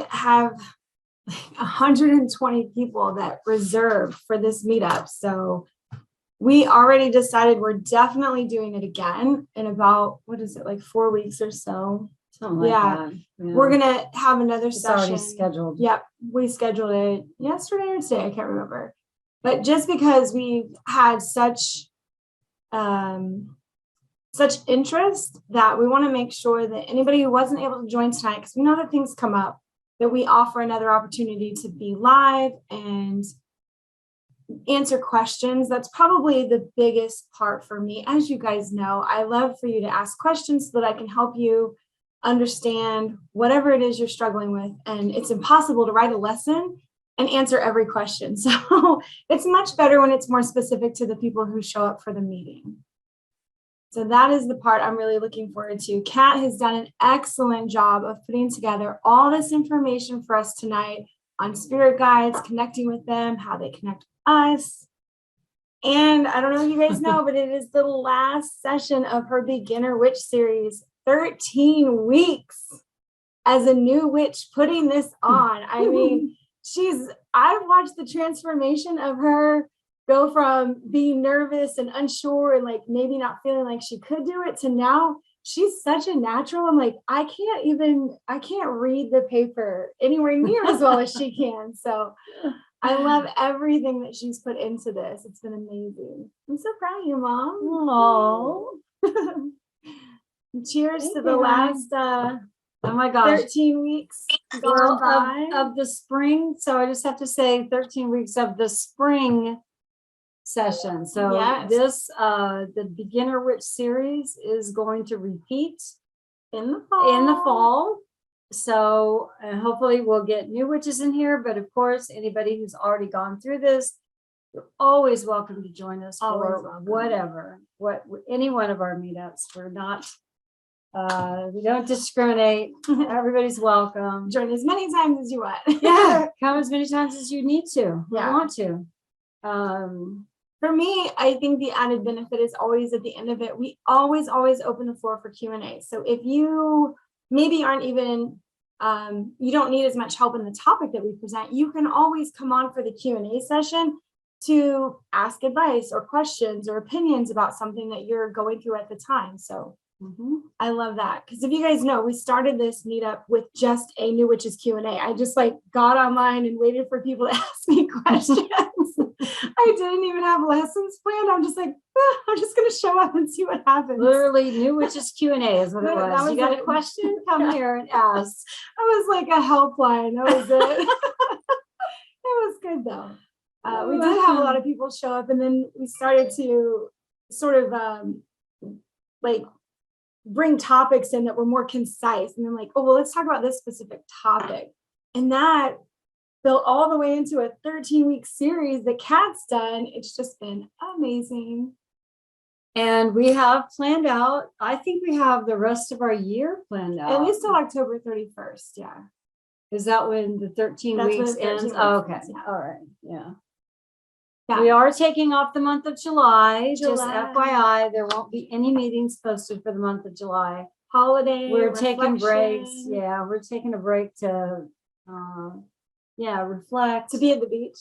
have like 120 people that reserved for this meetup. So we already decided we're definitely doing it again in about, what is it, like 4 weeks or so. Something like that. Yeah. We're gonna have another It's session. already scheduled. Yep, we scheduled it yesterday or today, I can't remember. But just because we've had such interest that we want to make sure that anybody who wasn't able to join tonight, because we know that things come up, that we offer another opportunity to be live and answer questions. That's probably the biggest part for me. As you guys know, I love for you to ask questions so that I can help you understand whatever it is you're struggling with. And it's impossible to write a lesson and answer every question. So it's much better when it's more specific to the people who show up for the meeting. So that is the part I'm really looking forward to. Kat has done an excellent job of putting together all this information for us tonight on spirit guides, connecting with them, how they connect with us. And I don't know if you guys know, but it is the last session of her Beginner Witch series. 13 weeks as a new witch putting this on. I mean, I've watched the transformation of her go from being nervous and unsure and like maybe not feeling like she could do it to now she's such a natural. I'm like, I can't read the paper anywhere near as well as she can. So I love everything that she's put into this. It's been amazing. I'm so proud of you, Mom. Oh. Cheers to the last oh my gosh, 13 weeks of the spring. So I just have to say 13 weeks of the spring session. So yes. This the Beginner Witch series is going to repeat in the fall. So hopefully we'll get new witches in here, but of course anybody who's already gone through this, you're always welcome to join us for whatever, any one of our meetups. We're not we don't discriminate. Everybody's welcome. Join as many times as you want. Yeah, come as many times as you need to. Yeah. Want to. For me, I think the added benefit is always at the end of it, we always open the floor for Q&A. So if you maybe aren't even, you don't need as much help in the topic that we present, you can always come on for the Q&A session to ask advice or questions or opinions about something that you're going through at the time. So I love that, because if you guys know, we started this meetup with just a New Witches Q&A. I just like got online and waited for people to ask me questions. I didn't even have lessons planned. I'm just like, I'm just going to show up and see what happens. Literally, New Witches Q&A is what it was. You got a question? Come here and ask. I was like a helpline. That was it. It was good though. We did have a lot of people show up, and then we started to sort of like bring topics in that were more concise. And then like, oh, well, let's talk about this specific topic. And that built all the way into a 13-week series that Kat's done. It's just been amazing. And we have planned out, I think we have the rest of our year planned out. At least till October 31st, yeah. Is that when the 13 weeks ends? Oh, okay, yeah. All right, yeah. Yeah. We are taking off the month of July. Just FYI, there won't be any meetings posted for the month of July. Holiday. We're taking breaks. Yeah, we're taking a break to, reflect. To be at the beach.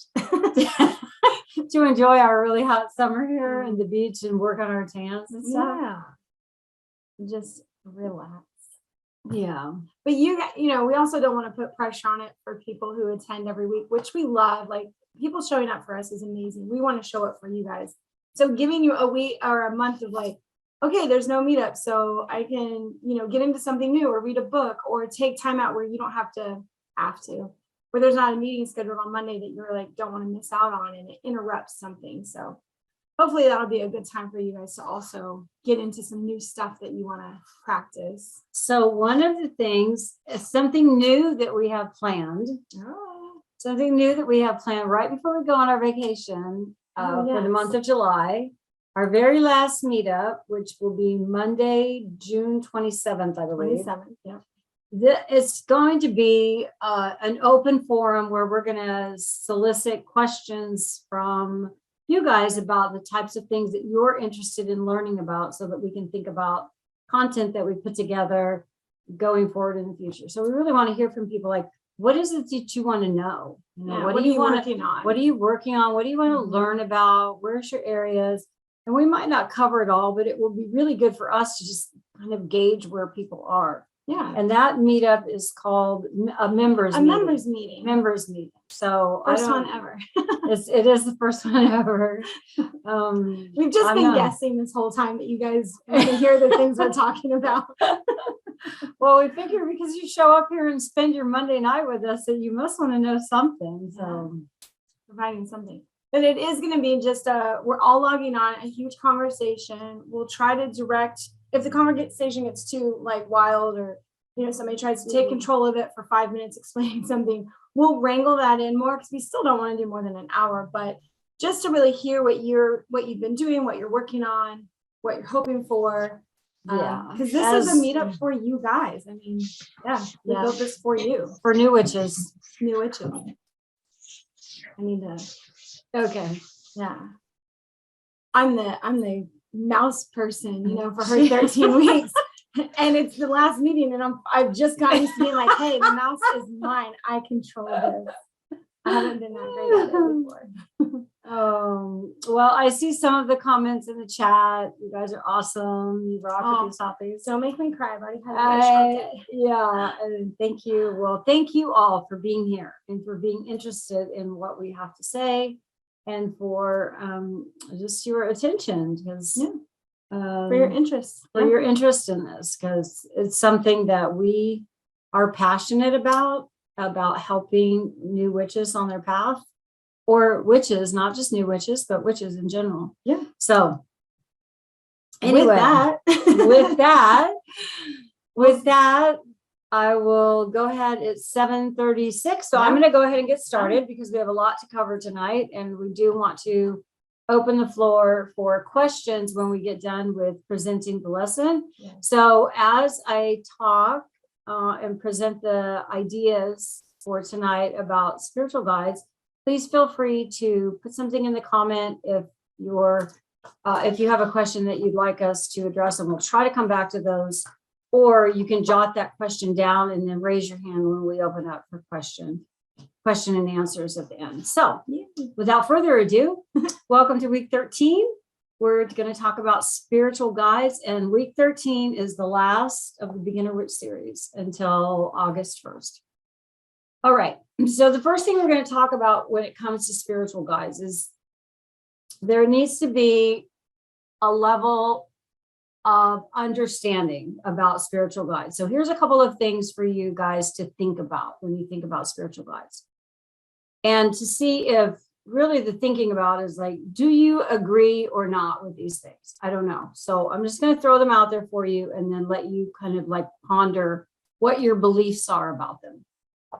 To enjoy our really hot summer here and the beach and work on our tans and stuff. Yeah. Just relax. Yeah. But you know, we also don't want to put pressure on it for people who attend every week, which we love. Like, people showing up for us is amazing. We want to show up for you guys. So giving you a week or a month of like, okay, there's no meetup, so I can, get into something new or read a book or take time out where you don't have to, where there's not a meeting scheduled on Monday that you're like, don't want to miss out on, and it interrupts something. So hopefully that'll be a good time for you guys to also get into some new stuff that you want to practice. So one of the things, something new that we have planned. Something new that we have planned right before we go on our vacation for the month of July, our very last meetup, which will be Monday, June 27th, I believe. 27th, yeah. It's going to be an open forum where we're going to solicit questions from you guys about the types of things that you're interested in learning about, so that we can think about content that we put together going forward in the future. So we really want to hear from people like, what is it that you want to know? You know, Yeah, what what do are you you want working on? What are you working on? What do you want to Mhm. learn about? Where's your areas? And we might not cover it all, but it will be really good for us to just kind of gauge where people are. Yeah. And that meetup is called a members A meeting. members meeting. Members meeting. So First one ever. it is the first one ever. We've just I'm been not- guessing this whole time that you guys want to hear the things we're talking about. Well, we figure because you show up here and spend your Monday night with us that you must want to know something. So Providing something. But it is going to be just we're all logging on, a huge conversation. We'll try to direct, if the conversation gets too like wild or, you know, somebody tries to take control of it for 5 minutes explaining something, we'll wrangle that in more because we still don't want to do more than an hour. But just to really hear what you've been doing, what you're working on, what you're hoping for. yeah, because this is a meetup for you guys. I mean, we built this for you. for new witches. New witches. I need to. Okay. Yeah. I'm the mouse person, you know, for her 13 weeks. And it's the last meeting, and I've just gotten used to being like, hey, the mouse is mine. I control this. I haven't been that great at it before. Well, I see some of the comments in the chat. You guys are awesome. You rock with these topics. Don't make me cry. I've already had a short day. Yeah, and thank you. Well, thank you all for being here and for being interested in what we have to say, and for just your attention, because For your interest. for your interest in this, because it's something that we are passionate about helping new witches on their path, or witches, not just new witches, but witches in general. Yeah. So anyway, with that, I will go ahead. It's 7:36. So I'm going to go ahead and get started because we have a lot to cover tonight, and we do want to open the floor for questions when we get done with presenting the lesson. Yeah. So as I talk and present the ideas for tonight about spiritual guides, please feel free to put something in the comment if you have a question that you'd like us to address, and we'll try to come back to those. Or you can jot that question down and then raise your hand when we open up for question and answers at the end. So without further ado, welcome to week 13. We're going to talk about spiritual guides, and week 13 is the last of the Beginner Witch series until August 1st. All right. So the first thing we're going to talk about when it comes to spiritual guides is there needs to be a level of understanding about spiritual guides. So here's a couple of things for you guys to think about when you think about spiritual guides, and to see if really the thinking about is like, do you agree or not with these things? I don't know. So I'm just going to throw them out there for you and then let you kind of like ponder what your beliefs are about them.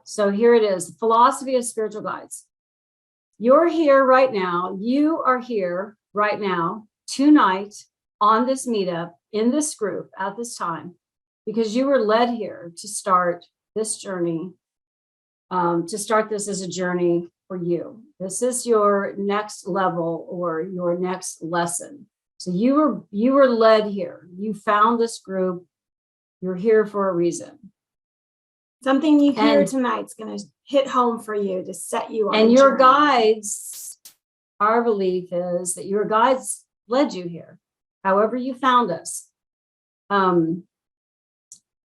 So here it is, philosophy of spiritual guides. You're here right now. You are here right now, tonight, on this meetup, in this group, at this time, because you were led here to start this journey, to start this as a journey for you. This is your next level or your next lesson. So you were led here. You found this group. You're here for a reason. Something you hear tonight's going to hit home for you to set you on. And your guides, our belief is that your guides led you here, however you found us.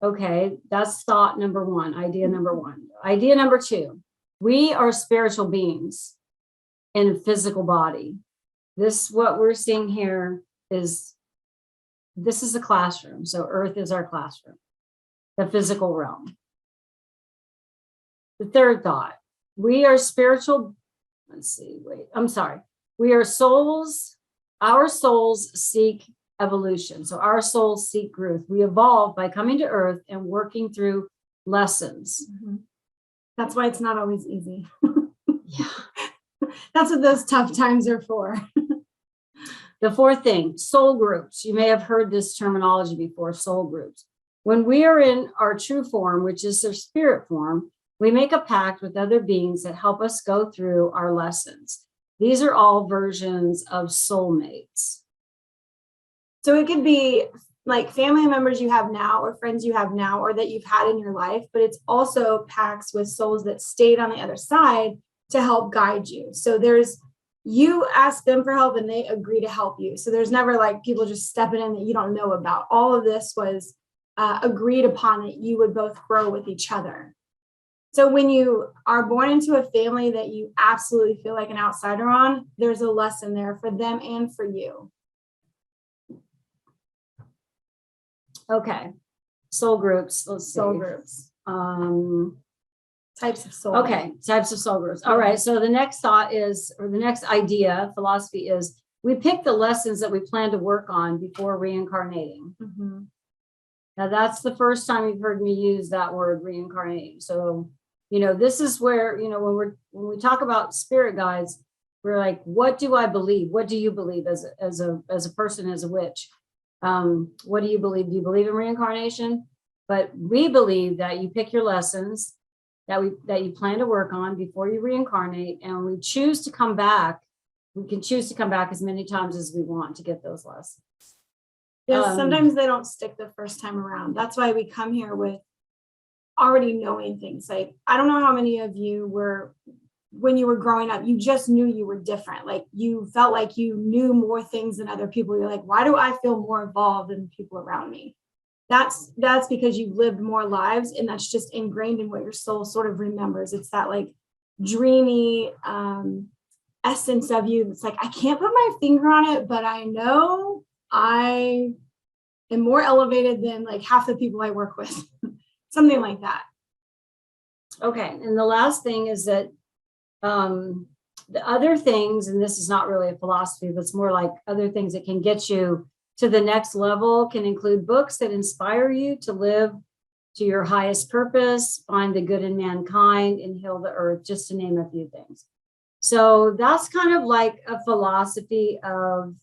Okay, that's thought number one, idea number one. Idea number two, we are spiritual beings in a physical body. What we're seeing here this is a classroom. So Earth is our classroom, the physical realm. The third thought, we are spiritual, we are souls, our souls seek evolution. So our souls seek growth. We evolve by coming to Earth and working through lessons. Mm-hmm. That's why it's not always easy. Yeah. That's what those tough times are for. The fourth thing, soul groups. You may have heard this terminology before, soul groups. When we are in our true form, which is their spirit form, we make a pact with other beings that help us go through our lessons. These are all versions of soulmates. So it could be like family members you have now or friends you have now or that you've had in your life, but it's also pacts with souls that stayed on the other side to help guide you. So you ask them for help and they agree to help you. So there's never like people just stepping in that you don't know about. All of this was agreed upon that you would both grow with each other. So when you are born into a family that you absolutely feel like an outsider on, there's a lesson there for them and for you. Okay. Soul groups. Let's see. Soul groups. Types of soul. Okay. Types of soul groups. All right. So the next thought is, or the next idea, philosophy is, we pick the lessons that we plan to work on before reincarnating. Mm-hmm. Now that's the first time you've heard me use that word, reincarnating. So, this is where, when we talk about spirit guides, we're like, what do I believe? What do you believe as a person, as a witch? What do you believe? Do you believe in reincarnation? But we believe that you pick your lessons that you plan to work on before you reincarnate, and we choose to come back. We can choose to come back as many times as we want to get those lessons. Yeah, sometimes they don't stick the first time around. That's why we come here with already knowing things. Like, I don't know how many of you were, when you were growing up, you just knew you were different. Like, you felt like you knew more things than other people. You're like, why do I feel more evolved than people around me? That's because you've lived more lives, and that's just ingrained in what your soul sort of remembers. It's that like dreamy essence of you. It's like, I can't put my finger on it, but I know I am more elevated than like half the people I work with. Something like that. Okay. And the last thing is that the other things, and this is not really a philosophy, but it's more like other things that can get you to the next level, can include books that inspire you to live to your highest purpose, find the good in mankind, and heal the earth, just to name a few things. So that's kind of like a philosophy of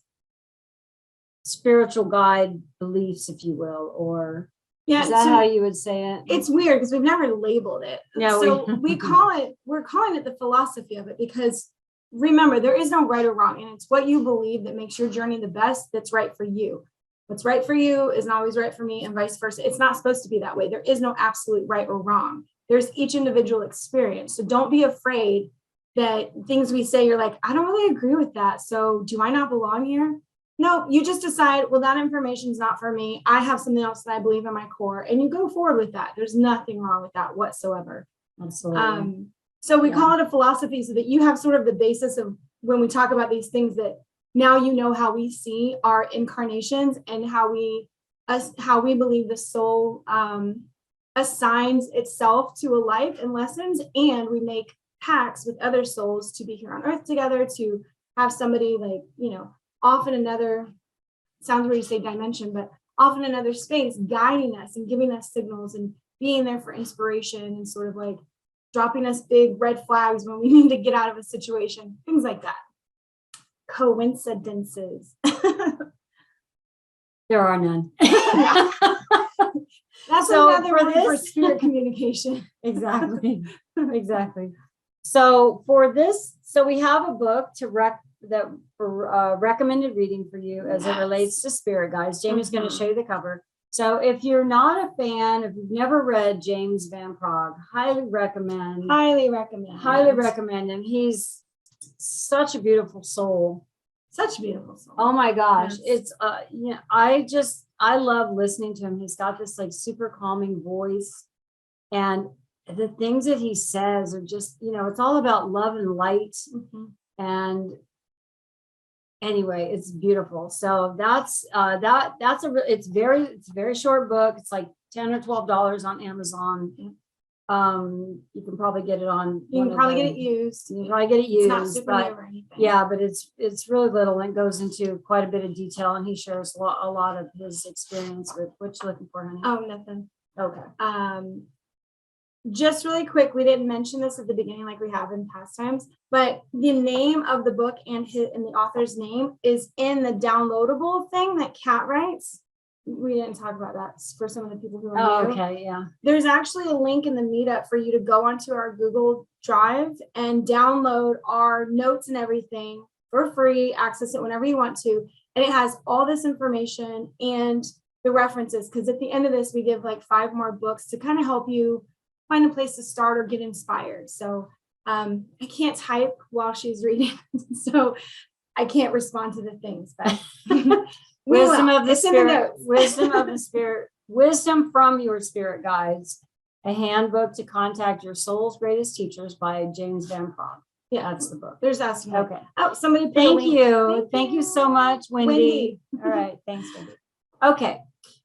spiritual guide beliefs, if you will, or is that how you would say it? It's weird because we've never labeled it. No, so we're calling it the philosophy of it, because remember, there is no right or wrong, and it's what you believe that makes your journey the best, that's right for you. What's right for you isn't always right for me, and vice versa. It's not supposed to be that way. There is no absolute right or wrong. There's each individual experience. So don't be afraid that things we say, you're like, I don't really agree with that. So do I not belong here? No, you just decide, well, that information is not for me. I have something else that I believe in my core, and you go forward with that. There's nothing wrong with that whatsoever. Absolutely. So we call it a philosophy so that you have sort of the basis of when we talk about these things, that now you know how we see our incarnations and how we believe the soul assigns itself to a life and lessons, and we make pacts with other souls to be here on earth together, to have somebody like, off in another, sounds where you say dimension, but off in another space, guiding us and giving us signals and being there for inspiration, and sort of like dropping us big red flags when we need to get out of a situation, things like that. Coincidences. There are none. That's so another one for spirit communication. Exactly. Exactly. So for this, so we have a book for recommended reading for you as it relates to spirit guides. Jamie's going to show you the cover. So if you're not a fan, if you've never read James Van Praagh, highly recommend him. He's such a beautiful soul. Such a beautiful soul. Oh my gosh. Yes. It's I love listening to him. He's got this like super calming voice, and the things that he says are just, it's all about love and light. Mm-hmm. And anyway, it's beautiful. So that's it's a very short book. It's like $10 or $12 on Amazon. You can probably get it on. You can probably get it used. It's not super new or anything. Yeah, but it's really little, and it goes into quite a bit of detail, and he shares a lot of his experience with what you're looking for, honey. Oh, nothing. Okay. Just really quick, we didn't mention this at the beginning like we have in past times, but the name of the book and the author's name is in the downloadable thing that Kat writes. We didn't talk about that for some of the people who are new. Okay, yeah. There's actually a link in the meetup for you to go onto our Google Drive and download our notes and everything for free, access it whenever you want to. And it has all this information, and the references, because at the end of this, we give like 5 more books to kind of help you find a place to start or get inspired. So I can't type while she's reading, so I can't respond to the things, but Wisdom of the It's in the Spirit, notes. Wisdom of the Spirit, Wisdom from Your Spirit Guides, a handbook to contact your soul's greatest teachers by James Van Praagh. Yeah, That's the book. there's asking. Okay. Oh, somebody put a Thank link. you. Thank you so much, Wendy. All right. Thanks, Wendy. Okay.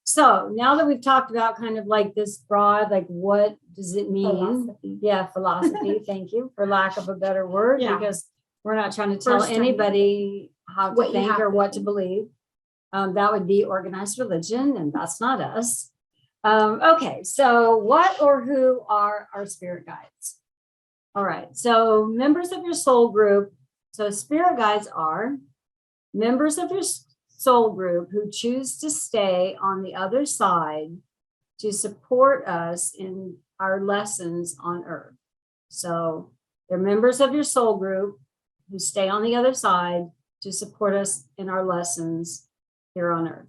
So now that we've talked about kind of like this broad, like what does it mean? Philosophy. Yeah, philosophy. Thank you, for lack of a better word, Yeah. because we're not trying to tell First time. anybody how to What you think have or to what to think. believe. That would be organized religion, and that's not us. Okay, so what or who are our spirit guides? All right, so members of your soul group. So spirit guides are members of your soul group who choose to stay on the other side to support us in our lessons on earth. So they're members of your soul group who stay on the other side to support us in our lessons here on earth.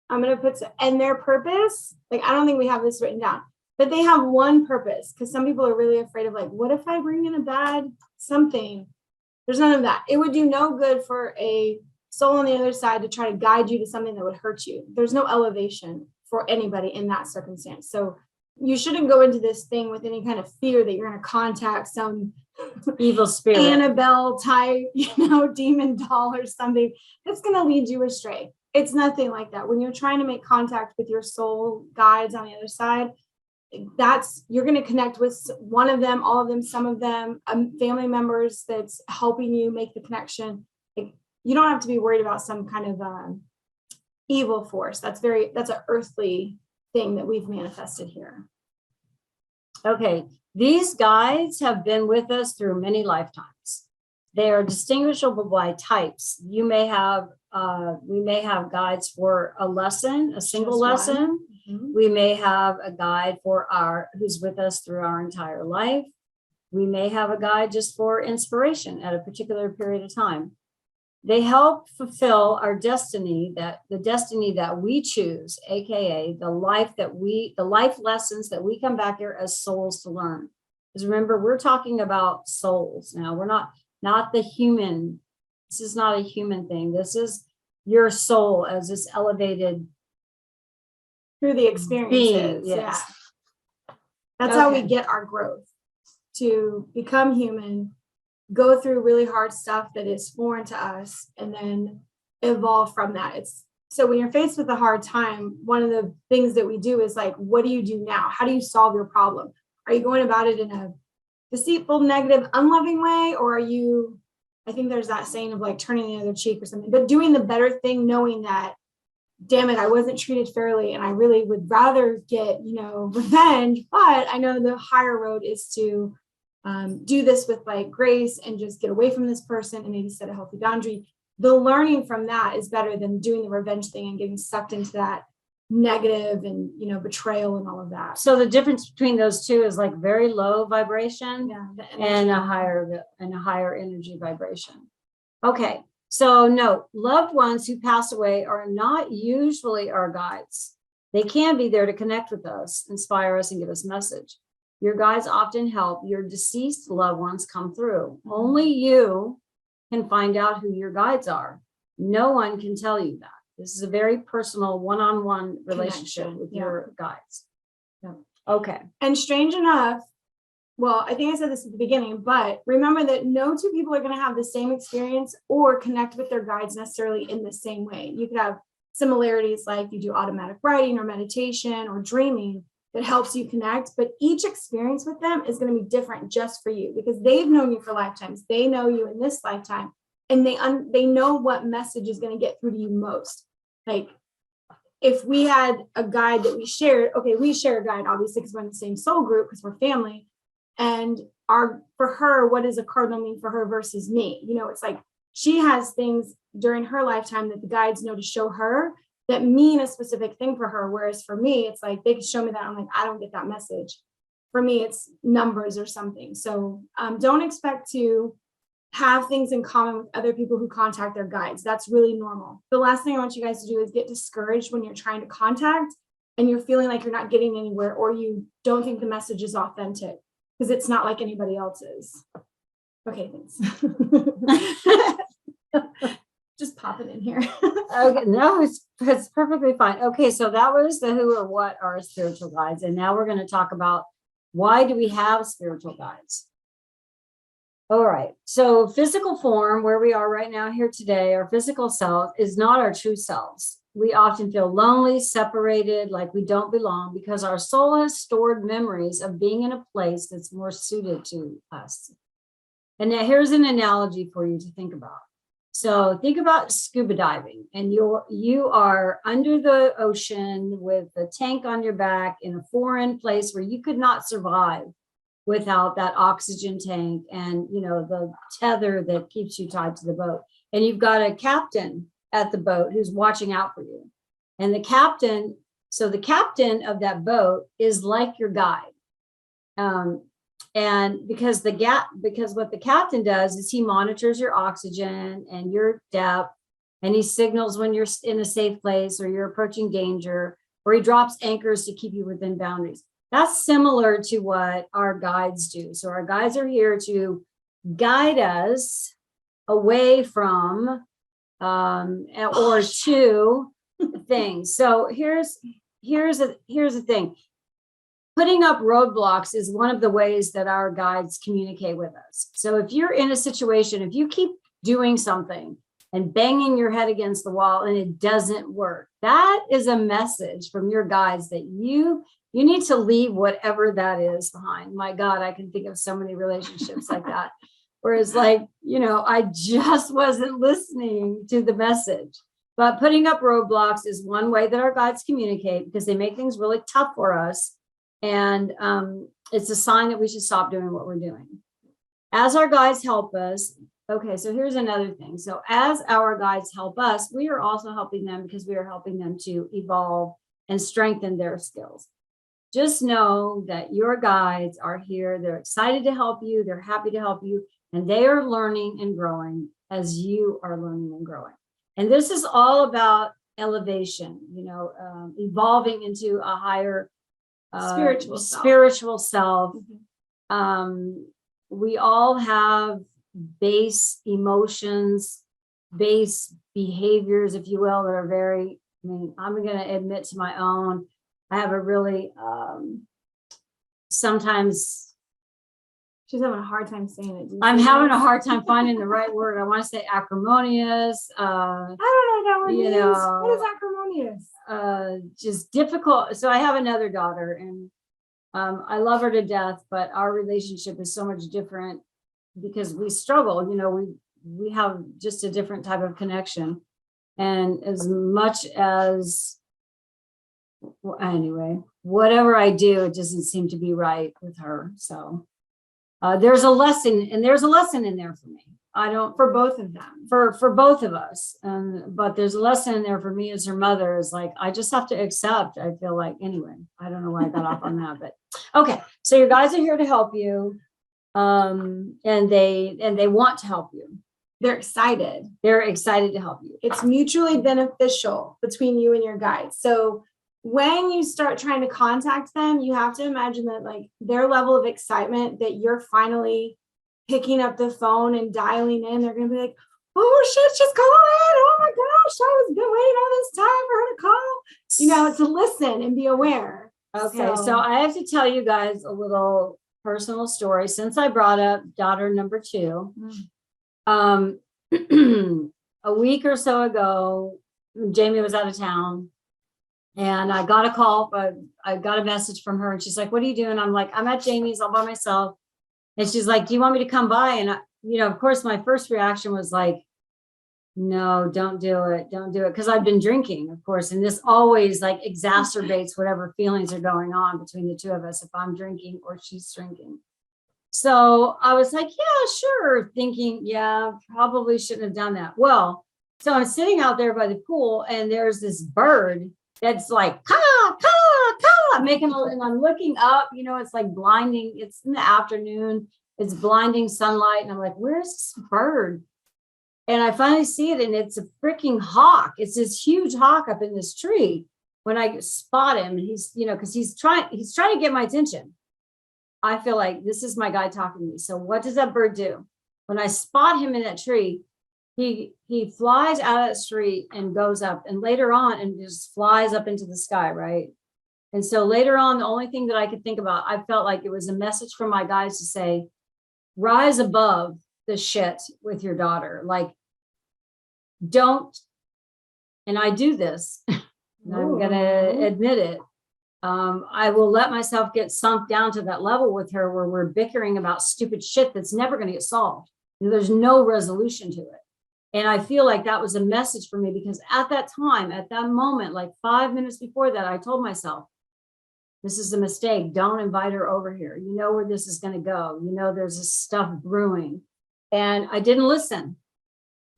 I'm going to put, and their purpose, like, I don't think we have this written down, but they have one purpose, because some people are really afraid of like, what if I bring in a bad something? There's none of that. It would do no good for a soul on the other side to try to guide you to something that would hurt you. There's no elevation for anybody in that circumstance. So you shouldn't go into this thing with any kind of fear that you're going to contact some Evil spirit. Annabelle type, demon doll or something that's going to lead you astray. It's nothing like that. When you're trying to make contact with your soul guides on the other side, you're going to connect with one of them, all of them, some of them, family members that's helping you make the connection. You don't have to be worried about some kind of evil force. That's an earthly thing that we've manifested here. Okay, these guides have been with us through many lifetimes. They are distinguishable by types. We may have guides for a lesson, a single Just one. lesson. Mm-hmm. We may have a guide for who's with us through our entire life. We may have a guide just for inspiration at a particular period of time. They help fulfill our destiny, the destiny that we choose, aka the life lessons that we come back here as souls to learn. Because remember, we're talking about souls now. We're not the human. This is not a human thing. This is your soul as this elevated Through the experiences. being. Yes. Yeah. That's how we Okay. get our growth, to become human, go through really hard stuff that is foreign to us, and then evolve from that. So when you're faced with a hard time, one of the things that we do is like, what do you do now? How do you solve your problem? Are you going about it in a deceitful, negative, unloving way? Or are you, I think there's that saying of like turning the other cheek or something, but doing the better thing, knowing that, damn it, I wasn't treated fairly and I really would rather get, revenge, but I know the higher road is to do this with like grace and just get away from this person and maybe set a healthy boundary. The learning from that is better than doing the revenge thing and getting sucked into that negative and, betrayal and all of that. So the difference between those two is like very low vibration. Yeah, And a higher energy vibration. Okay, so no, loved ones who pass away are not usually our guides. They can be there to connect with us, inspire us, and give us a message. Your guides often help your deceased loved ones come through. Only you can find out who your guides are. No one can tell you that. This is a very personal one-on-one relationship Connection, with yeah. your guides. Yeah. Okay. And strange enough, well, I think I said this at the beginning, but remember that no two people are going to have the same experience or connect with their guides necessarily in the same way. You could have similarities like you do automatic writing or meditation or dreaming that helps you connect, but each experience with them is going to be different just for you because they've known you for lifetimes. They know you in this lifetime, and they know what message is going to get through to you most. Like if we had a guide that we shared, okay, we share a guide obviously because we're in the same soul group because we're family. And for her, what does a cardinal mean for her versus me? It's like she has things during her lifetime that the guides know to show her that mean a specific thing for her. Whereas for me, it's like they can show me that. I'm like, I don't get that message. For me, it's numbers or something. So don't expect to have things in common with other people who contact their guides. That's really normal. The last thing I want you guys to do is get discouraged when you're trying to contact and you're feeling like you're not getting anywhere, or you don't think the message is authentic because it's not like anybody else's. Okay, thanks. Just pop it in here. Okay, no, it's perfectly fine. Okay, so that was the who or what are spiritual guides. And now we're going to talk about why do we have spiritual guides? All right, so physical form, where we are right now here today, our physical self is not our true selves. We often feel lonely, separated, like we don't belong, because our soul has stored memories of being in a place that's more suited to us. And now here's an analogy for you to think about. So think about scuba diving, and you are under the ocean with a tank on your back in a foreign place where you could not survive without that oxygen tank and, you know, the tether that keeps you tied to the boat. And you've got a captain at the boat who's watching out for you. And the captain of that boat is like your guide. And because what the captain does is he monitors your oxygen and your depth, and he signals when you're in a safe place or you're approaching danger, or he drops anchors to keep you within boundaries. That's similar to what our guides do. So our guides are here to guide us away from or to things. So here's the thing. Putting up roadblocks is one of the ways that our guides communicate with us. So if you're in a situation, if you keep doing something and banging your head against the wall and it doesn't work, that is a message from your guides that you need to leave whatever that is behind. My God, I can think of so many relationships like that, where it's like, you know, I just wasn't listening to the message. But putting up roadblocks is one way that our guides communicate, because they make things really tough for us. And it's a sign that we should stop doing what we're doing. As our guides help us, okay, so here's another thing. So as our guides help us, we are also helping them, because we are helping them to evolve and strengthen their skills. Just know that your guides are here. They're excited to help you. They're happy to help you. And they are learning and growing as you are learning and growing. And this is all about elevation, you know, evolving into a higher spiritual self. Mm-hmm. We all have base emotions, base behaviors, if you will, that are very, I mean, I'm going to admit to my own, I have a really, sometimes. She's having a hard time saying it. I'm having a hard time finding the right word. I want to say acrimonious. I don't know what that word means. What is acrimonious? Just difficult. So I have another daughter, and I love her to death, but our relationship is so much different because we struggle. You know, we have just a different type of connection. And as much as, well, anyway, whatever I do, it doesn't seem to be right with her. So there's a lesson, and there's a lesson in there for me. For both of them, for both of us. But there's a lesson in there for me as her mother, is like, I just have to accept. I feel like, anyway, I don't know why I got off on that, but okay. So your guys are here to help you. And they want to help you. They're excited. They're excited to help you. It's mutually beneficial between you and your guides. So when you start trying to contact them, you have to imagine that, like, their level of excitement that you're finally picking up the phone and dialing in, they're going to be like, oh shit, she's calling. Oh my gosh, I was been waiting all this time for her to call. You know, to listen and be aware. Okay, so I have to tell you guys a little personal story. Since I brought up daughter number 2, a week or so ago, Jamie was out of town, and I got a call, but I got a message from her, and she's like, what are you doing? I'm like, I'm at Jamie's all by myself. And she's like, do you want me to come by? And you know, of course, my first reaction was like, no, don't do it. Don't do it. Because I've been drinking, of course. And this always like exacerbates whatever feelings are going on between the two of us, if I'm drinking or she's drinking. So I was like, yeah, sure. Thinking, yeah, probably shouldn't have done that. Well, so I'm sitting out there by the pool, and there's this bird that's like, caw, caw, caw, and I'm looking up, you know, it's like blinding. It's in the afternoon. It's blinding sunlight. And I'm like, where's this bird? And I finally see it, and it's a freaking hawk. It's this huge hawk up in this tree. When I spot him, and he's, because he's trying to get my attention. I feel like this is my guide talking to me. So what does that bird do? When I spot him in that tree, he flies out of that tree and goes up, and later on, and just flies up into the sky, right? And so later on, the only thing that I could think about, I felt like it was a message from my guides to say, rise above the shit with your daughter. Like, don't, and I do this, and I'm going to admit it. I will let myself get sunk down to that level with her where we're bickering about stupid shit that's never going to get solved. There's no resolution to it. And I feel like that was a message for me, because at that time, at that moment, like 5 minutes before that, I told myself, this is a mistake. Don't invite her over here. You know where this is going to go. There's this stuff brewing. And I didn't listen.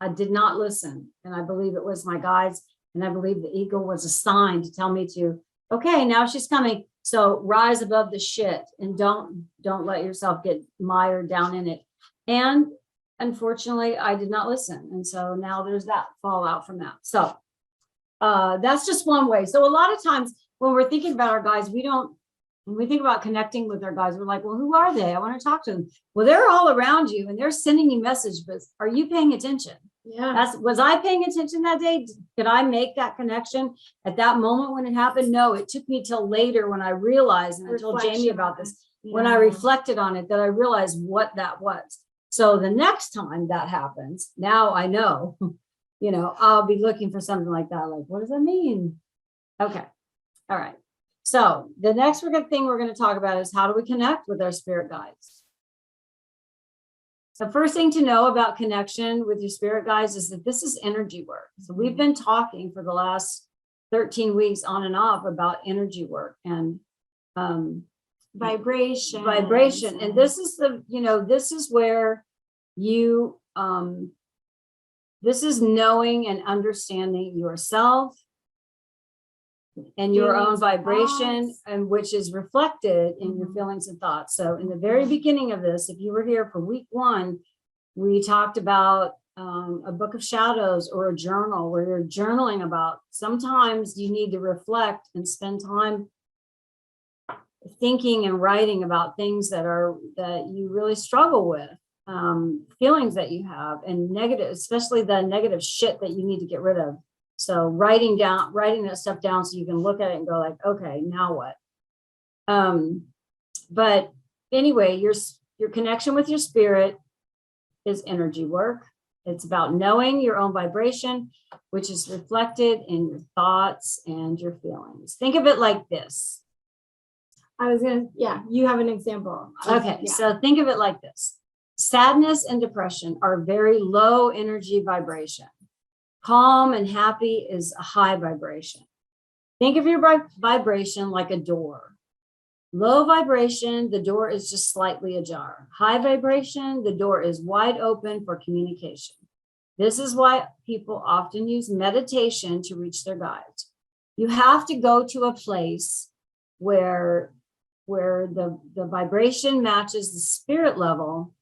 I did not listen. And I believe it was my guides. And I believe the eagle was assigned to tell me to, okay, now she's coming. So rise above the shit and don't let yourself get mired down in it. And unfortunately, I did not listen. And so now there's that fallout from that. So that's just one way. So a lot of times when we're thinking about our guides, when we think about connecting with our guides, we're like, well, who are they? I want to talk to them. Well, they're all around you and they're sending you messages, but are you paying attention? Yeah. Was I paying attention that day? Did I make that connection at that moment when it happened? No, it took me till later when I realized, and I told Jamie about this, when I reflected on it, that I realized what that was. So the next time that happens, now I know, I'll be looking for something like that. Like, what does that mean? Okay. All right. So the next thing we're going to talk about is how do we connect with our spirit guides? The first thing to know about connection with your spirit guides is that this is energy work. So we've been talking for the last 13 weeks on and off about energy work and vibration. And this is this is where you, this is knowing and understanding yourself and your own vibration, and which is reflected in your feelings and thoughts. So in the very beginning of this, if you were here for week 1, we talked about a book of shadows or a journal where you're journaling about, sometimes you need to reflect and spend time thinking and writing about things that you really struggle with, feelings that you have, and negative, especially the negative shit that you need to get rid of. So writing that stuff down so you can look at it and go like, okay, now what? But anyway, your connection with your spirit is energy work. It's about knowing your own vibration, which is reflected in your thoughts and your feelings. Think of it like this. You have an example. Okay, so think of it like this. Sadness and depression are very low energy vibration. Calm and happy is a high vibration. Think of your vibration like a door. Low vibration, the door is just slightly ajar. High vibration, the door is wide open for communication. This is why people often use meditation to reach their guides. You have to go to a place where the vibration matches the spirit level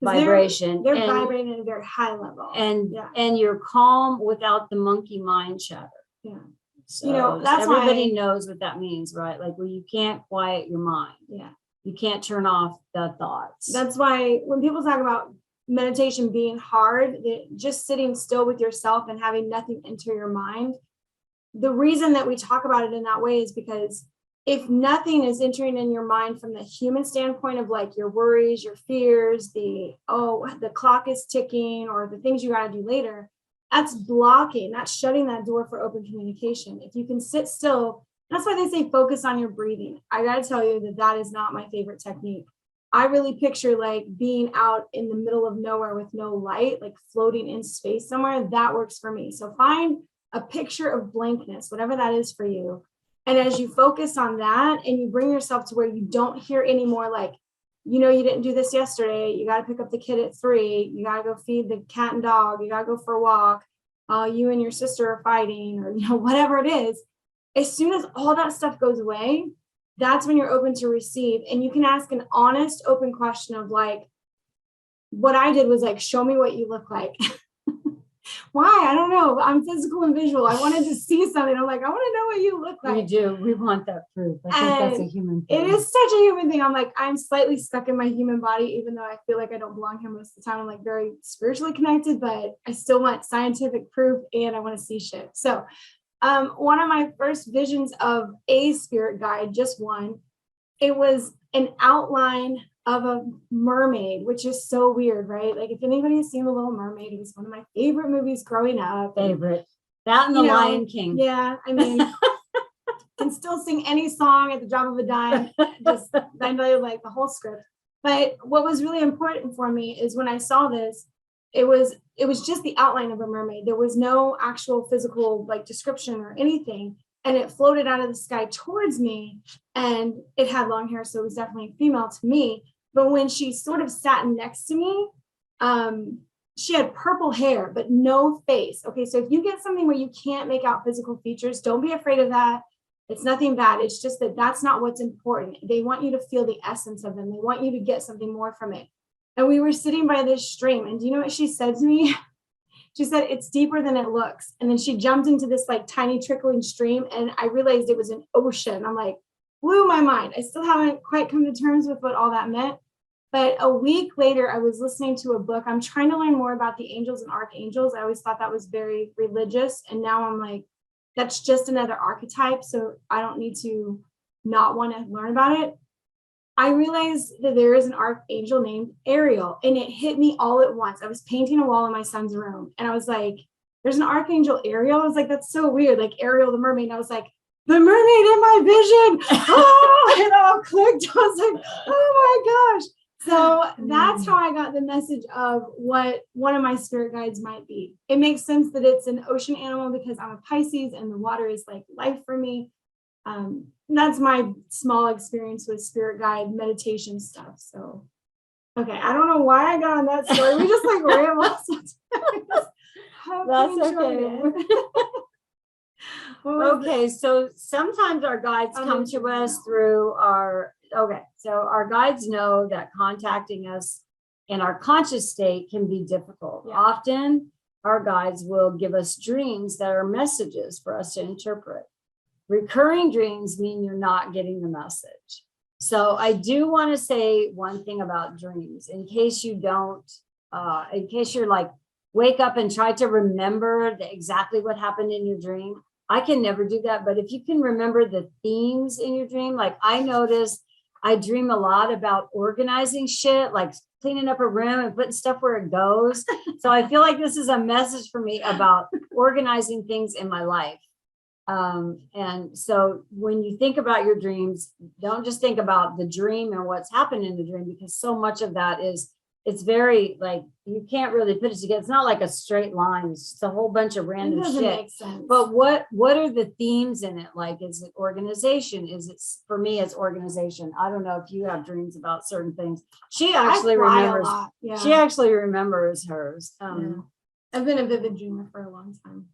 vibration. They're vibrating at a very high level. And you're calm without the monkey mind chatter. Yeah. So that's everybody knows what that means, right? Like, well, you can't quiet your mind. Yeah. You can't turn off the thoughts. That's why when people talk about meditation being hard, just sitting still with yourself and having nothing enter your mind, the reason that we talk about it in that way is because if nothing is entering in your mind from the human standpoint of like your worries, your fears, the clock is ticking, or the things you got to do later, that's blocking, that's shutting that door for open communication. If you can sit still, that's why they say focus on your breathing. I got to tell you that is not my favorite technique. I really picture like being out in the middle of nowhere with no light, like floating in space somewhere. That works for me. So find a picture of blankness, whatever that is for you. And as you focus on that and you bring yourself to where you don't hear anymore, like, you didn't do this yesterday. You got to pick up the kid at 3. You got to go feed the cat and dog. You got to go for a walk. You and your sister are fighting, or, whatever it is. As soon as all that stuff goes away, that's when you're open to receive. And you can ask an honest, open question of like, what I did was like, show me what you look like. Why? I don't know. I'm physical and visual. I wanted to see something. I'm like, I want to know what you look like. We do. We want that proof. I think that's a human thing. It is such a human thing. I'm like, I'm slightly stuck in my human body, even though I feel like I don't belong here most of the time. I'm like very spiritually connected, but I still want scientific proof and I want to see shit. So one of my first visions of a spirit guide, just one, it was an outline of a mermaid, which is so weird, right? Like if anybody has seen The Little Mermaid, it was one of my favorite movies growing up. Favorite. That and The Lion King. Yeah, I mean, can still sing any song at the drop of a dime. Just I know like the whole script. But what was really important for me is when I saw this, it was just the outline of a mermaid. There was no actual physical like description or anything. And it floated out of the sky towards me, and it had long hair, so it was definitely female to me. But when she sort of sat next to me, she had purple hair, but no face. Okay, so if you get something where you can't make out physical features, don't be afraid of that. It's nothing bad. It's just that that's not what's important. They want you to feel the essence of them. They want you to get something more from it. And we were sitting by this stream, and do you know what she said to me? She said, it's deeper than it looks. And then she jumped into this like tiny trickling stream, and I realized it was an ocean. I'm like, blew my mind. I still haven't quite come to terms with what all that meant. But a week later, I was listening to a book. I'm trying to learn more about the angels and archangels. I always thought that was very religious. And now I'm like, that's just another archetype. So I don't need to not want to learn about it. I realized that there is an archangel named Ariel, and it hit me all at once. I was painting a wall in my son's room, and I was like, there's an archangel Ariel. I was like, that's so weird. Like Ariel, the mermaid. And I was like, the mermaid in my vision. Oh, it all clicked. I was like, oh my gosh. So that's how I got the message of what one of my spirit guides might be. It makes sense that it's an ocean animal because I'm a Pisces and the water is like life for me. That's my small experience with spirit guide meditation stuff. So, okay, I don't know why I got on that story. We just like rambled. That's okay. Okay, so sometimes our guides come to us through so our guides know that contacting us in our conscious state can be difficult. Yeah. Often our guides will give us dreams that are messages for us to interpret. Recurring dreams mean you're not getting the message. So I do want to say one thing about dreams, in case you don't, in case you're like, wake up and try to remember exactly what happened in your dream. I can never do that. But if you can remember the themes in your dream, like I noticed, I dream a lot about organizing shit, like cleaning up a room and putting stuff where it goes. So I feel like this is a message for me about organizing things in my life. And so when you think about your dreams, don't just think about the dream and what's happened in the dream, because so much of that it's very like, you can't really put it together. It's not like a straight line. It's just a whole bunch of random shit. Make sense. But what are the themes in it? Like, is it organization? For me, it's organization. I don't know if you have dreams about certain things. She actually remembers. Yeah. She actually remembers hers. I've been a vivid dreamer for a long time.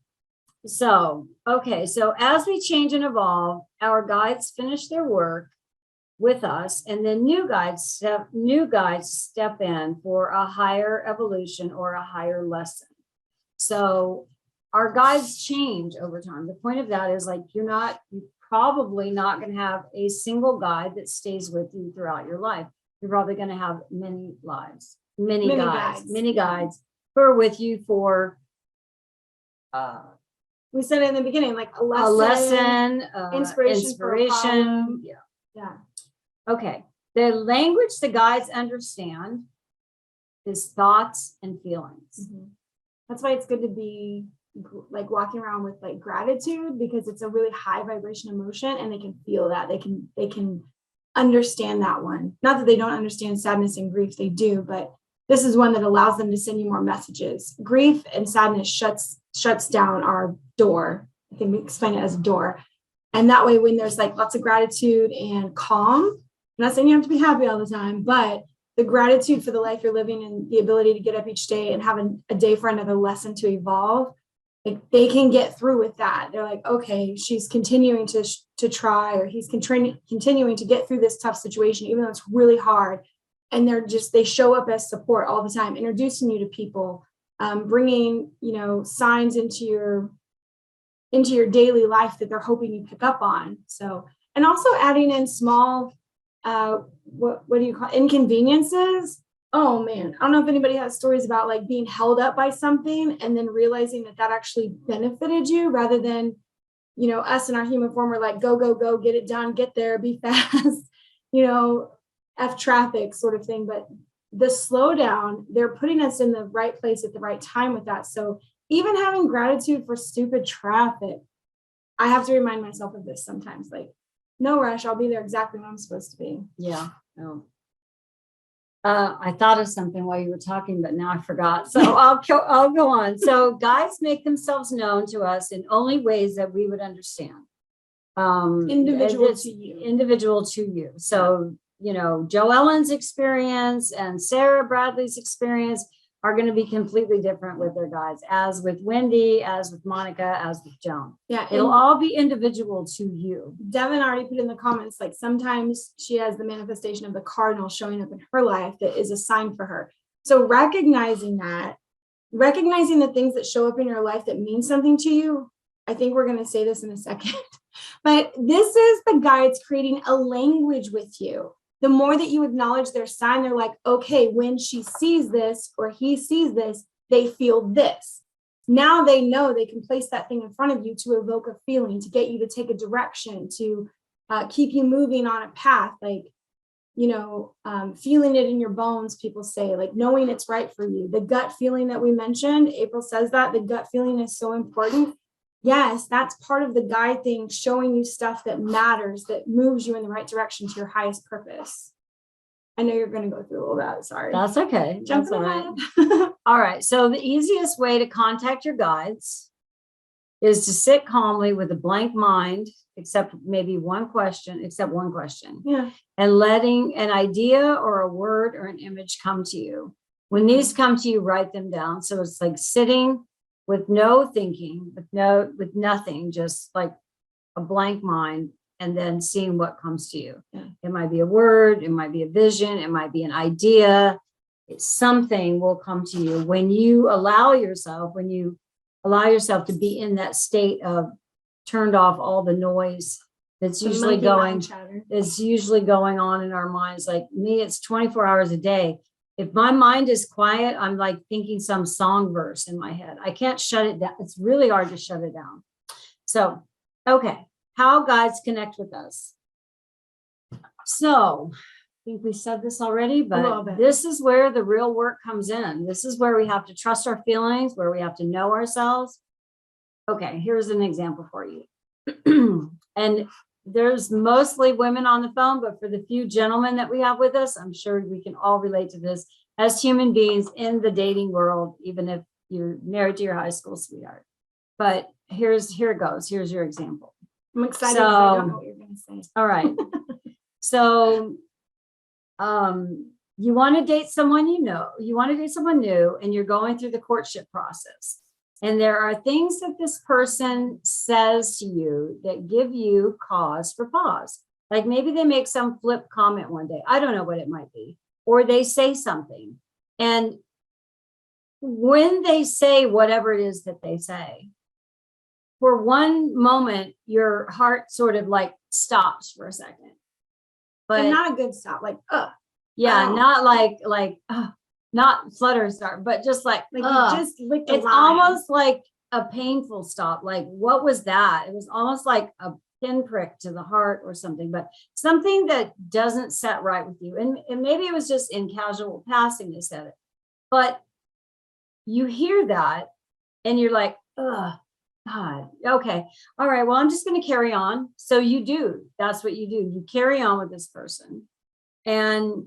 So, okay. So as we change and evolve, our guides finish their work with us, and then new guides step in for a higher evolution or a higher lesson. So our guides change over time. The point of that is like, you're probably not going to have a single guide that stays with you throughout your life. You're probably going to have many guides who are with you for we said in the beginning, like a lesson, inspiration. Yeah. Okay. The language the guides understand is thoughts and feelings. Mm-hmm. That's why it's good to be like walking around with like gratitude, because it's a really high vibration emotion and they can feel that. They can understand that one. Not that they don't understand sadness and grief, they do, but this is one that allows them to send you more messages. Grief and sadness shuts down our door. I think we explain it as a door. And that way, when there's like lots of gratitude and calm, I'm not saying you have to be happy all the time, but the gratitude for the life you're living and the ability to get up each day and have a day for another lesson to evolve, like they can get through with that. They're like, okay, she's continuing to try, or he's continuing to get through this tough situation, even though it's really hard. And they show up as support all the time, introducing you to people, bringing, signs into your daily life that they're hoping you pick up on. So, and also adding in small, what do you call inconveniences? Oh man, I don't know if anybody has stories about like being held up by something and then realizing that actually benefited you, rather than, us in our human form are like, go, go, go, get it done, get there, be fast, F traffic sort of thing. But the slowdown, they're putting us in the right place at the right time with that. So even having gratitude for stupid traffic, I have to remind myself of this sometimes, like, no rush, I'll be there exactly when I'm supposed to be. Yeah. Oh. I thought of something while you were talking, but now I forgot. So I'll go on. So guides make themselves known to us in only ways that we would understand. Individual to you. Individual to you. So, Joe Ellen's experience and Sarah Bradley's experience are going to be completely different with their guides, as with Wendy, as with Monica, as with Joan. Yeah. It'll all be individual to you. Devin already put in the comments, like sometimes she has the manifestation of the cardinal showing up in her life that is a sign for her. So recognizing the things that show up in your life that mean something to you. I think we're going to say this in a second, but this is the guides creating a language with you. The more that you acknowledge their sign, they're like, okay, when she sees this or he sees this, they feel this. Now they know they can place that thing in front of you to evoke a feeling, to get you to take a direction, to keep you moving on a path, like, feeling it in your bones, people say, like knowing it's right for you. The gut feeling that we mentioned, April says that the gut feeling is so important. Yes, that's part of the guide thing, showing you stuff that matters, that moves you in the right direction to your highest purpose. I know you're going to go through all that. Sorry. That's okay. Jumping ahead. All right. So the easiest way to contact your guides is to sit calmly with a blank mind, except one question. Yeah. And letting an idea or a word or an image come to you. When these come to you, write them down. So it's like sitting with no thinking, with nothing, just like a blank mind, and then seeing what comes to you. Yeah. It might be a word, it might be a vision, it might be an idea. Something will come to you when you allow yourself to be in that state of turned off all the noise that's usually going on in our minds. Like me, it's 24 hours a day. If my mind is quiet, I'm like thinking some song verse in my head. I can't shut it down. It's really hard to shut it down. So, okay, how guides connect with us. So, I think we said this already, but this is where the real work comes in. This is where we have to trust our feelings, where we have to know ourselves. Okay, here's an example for you. And there's mostly women on the phone, but for the few gentlemen that we have with us, I'm sure we can all relate to this as human beings in the dating world, even if you're married to your high school sweetheart. But here it goes. Here's your example. I'm excited because I don't know what you're going to say. All right. So you want to date someone you want to date someone new, and you're going through the courtship process. And there are things that this person says to you that give you cause for pause. Like maybe they make some flip comment one day. I don't know what it might be. Or they say something. And when they say whatever it is that they say, for one moment, your heart sort of like stops for a second. But not a good stop, like, yeah, wow. Not like, not flutter start, but just like you just licked a it's line. Almost like a painful stop. Like, what was that? It was almost like a pinprick to the heart or something, but something that doesn't set right with you. And maybe it was just in casual passing they said it, but you hear that and you're like, oh God, okay, all right, well, I'm just going to carry on. So you do. That's what you do. You carry on with this person, and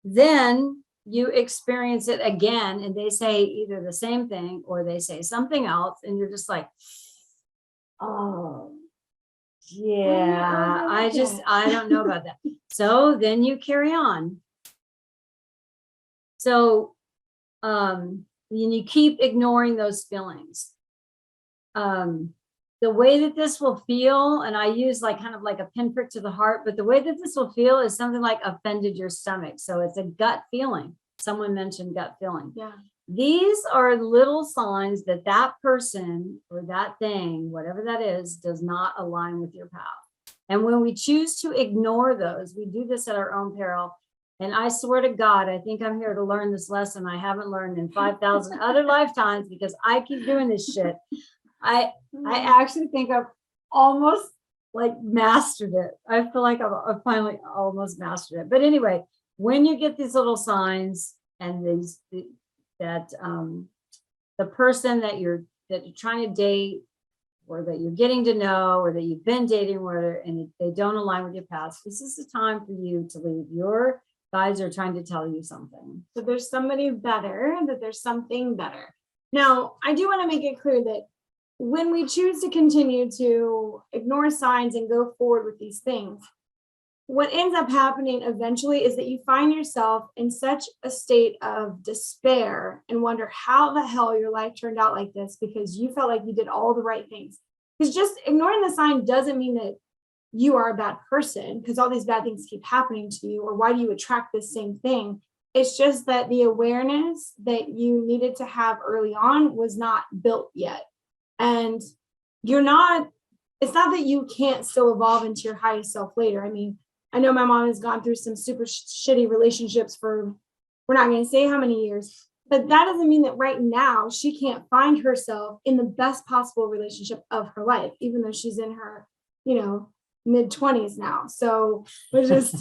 then you experience it again, and they say either the same thing or they say something else, and you're just like, oh yeah, I don't know about that. So then you carry on. So you keep ignoring those feelings. the way that this will feel, and I use like kind of like a pinprick to the heart, but the way that this will feel is something like offended your stomach. So it's a gut feeling. Someone mentioned gut feeling. Yeah. These are little signs that that person or that thing, whatever that is, does not align with your path. And when we choose to ignore those, we do this at our own peril. And I swear to God, I think I'm here to learn this lesson I haven't learned in 5,000 other lifetimes, because I keep doing this shit. I actually think I've almost like mastered it. I feel like I've finally almost mastered it. But anyway, when you get these little signs and the person that you're trying to date, or that you're getting to know, or that you've been dating, and they don't align with your past, this is the time for you to leave. Your guides are trying to tell you something. That there's somebody better, that there's something better. Now, I do want to make it clear that when we choose to continue to ignore signs and go forward with these things, what ends up happening eventually is that you find yourself in such a state of despair and wonder how the hell your life turned out like this, because you felt like you did all the right things. Because just ignoring the sign doesn't mean that you are a bad person, because all these bad things keep happening to you, or why do you attract this same thing? It's just that the awareness that you needed to have early on was not built yet. And it's not that you can't still evolve into your highest self later. I mean, I know my mom has gone through some super shitty relationships for, we're not going to say how many years, but that doesn't mean that right now she can't find herself in the best possible relationship of her life, even though she's in her, mid-20s now. So we're just,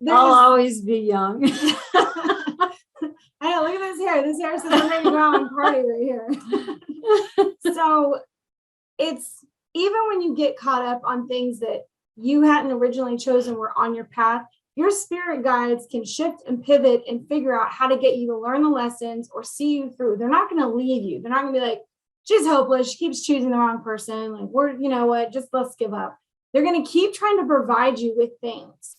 I'll always be young. I know, look at this hair. This hair says I'm ready to go out and party right here. So it's, even when you get caught up on things that you hadn't originally chosen were on your path, your spirit guides can shift and pivot and figure out how to get you to learn the lessons or see you through. They're not going to leave you. They're not going to be like, she's hopeless, she keeps choosing the wrong person. Like, just let's give up. They're going to keep trying to provide you with things.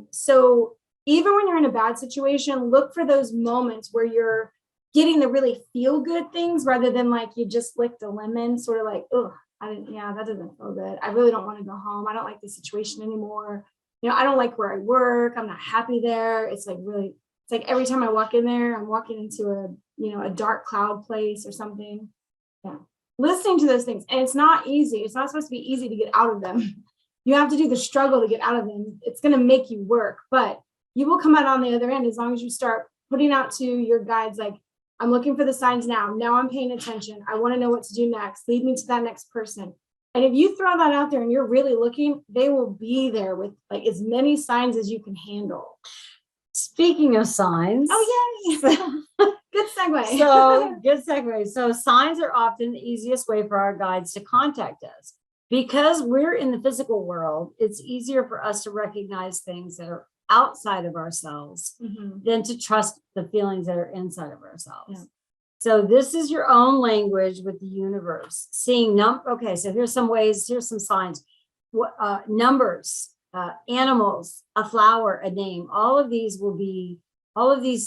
So even when you're in a bad situation, look for those moments where you're getting the really feel good things, rather than like you just licked a lemon, sort of like, oh, that doesn't feel good. I really don't want to go home. I don't like this situation anymore. I don't like where I work. I'm not happy there. It's like every time I walk in there, I'm walking into a dark cloud place or something. Yeah. Listening to those things. And it's not easy. It's not supposed to be easy to get out of them. You have to do the struggle to get out of them. It's going to make you work, but you will come out on the other end as long as you start putting out to your guides, like, I'm looking for the signs now. Now I'm paying attention. I want to know what to do next. Lead me to that next person. And if you throw that out there and you're really looking, they will be there with like as many signs as you can handle. Speaking of signs. Oh, yay. Good segue. Good segue. So signs are often the easiest way for our guides to contact us. Because we're in the physical world, it's easier for us to recognize things that are outside of ourselves than to trust the feelings that are inside of ourselves. Yeah. So this is your own language with the universe. Seeing okay, so here's some ways, here's some signs. Numbers, animals, a flower, a name. All of these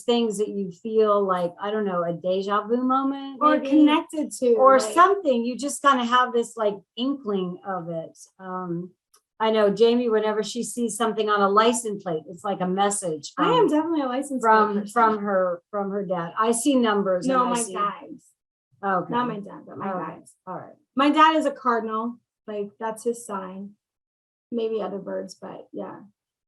things that you feel like, I don't know, a deja vu moment. Or maybe, connected to. Or something. You just kind of have this like inkling of it. I know Jamie, whenever she sees something on a license plate, it's like a message. I am definitely a license plate from her dad. I see numbers. No, my guides. Okay. Not my dad, but my guides. All right. My dad is a cardinal. Like, that's his sign. Maybe other birds, but yeah.